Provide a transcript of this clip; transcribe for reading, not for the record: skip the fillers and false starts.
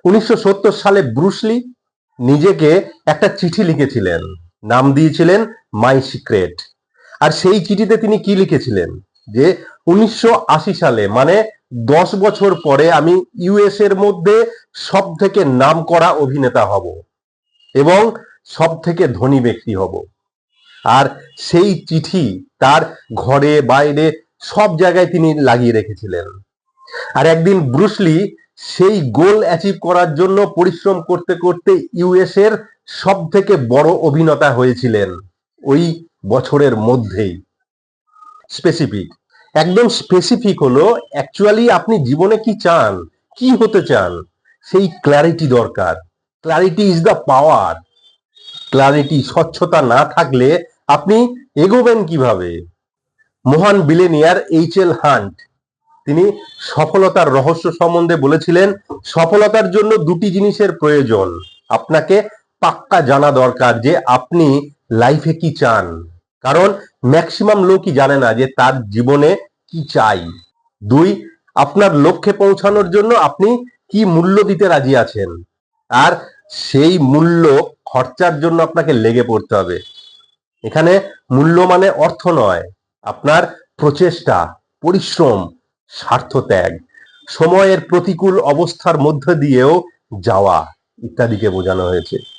1970 সালে ব্রুসলি নিজেকে একটা চিঠি লিখেছিলেন, নাম দিয়েছিলেন মাই সিক্রেট। আর সেই চিঠিতে তিনি কি লিখেছিলেন যে 1980 সালে মানে 10 বছর পরে আমি ইউএস এর মধ্যে সব থেকে নাম করা অভিনেতা হব এবং সব থেকে ধনী ব্যক্তি হব। আর সেই চিঠি তার ঘরে বাইরে সব জায়গায় তিনি লাগিয়ে রেখেছিলেন। আর একদিন ব্রুসলি সেই গোল অ্যাচিভ করার জন্য পরিশ্রম করতে করতে ইউএস এর সব থেকে বড় অভিনেতা হয়েছিলেন ওই বছরের মধ্যেই। স্পেসিফিক, একদম স্পেসিফিক হলো অ্যাকচুয়ালি আপনি জীবনে কি চান, কি হতে চান, সেই ক্ল্যারিটি দরকার। Clarity is the power. Clarity, স্বচ্ছতা না থাকলে আপনি এগোবেন কিভাবে? মহান বিলেনিয়ার এইচ.এল. হান্ট তিনি সফলতার রহস্য সম্বন্ধে বলেছিলেন, সফলতার জন্য দুটি জিনিসের প্রয়োজন। আপনাকে পাক্কা জানা দরকার যে আপনি লাইফে কি চান, কারণ ম্যাক্সিমাম লোকই জানে না যে তার জীবনে কি চাই। দুই, আপনার লক্ষ্যে পৌঁছানোর জন্য আপনি কি মূল্য দিতে রাজি আছেন, আর সেই মূল্য খরচার জন্য আপনাকে লেগে পড়তে হবে। এখানে মূল্য মানে অর্থ নয়, আপনার প্রচেষ্টা, পরিশ্রম, স্বার্থত্যাগ, সময়ের প্রতিকূল অবস্থার মধ্য দিয়েও যাওয়া ইত্যাদিকে বোঝানো হয়েছে।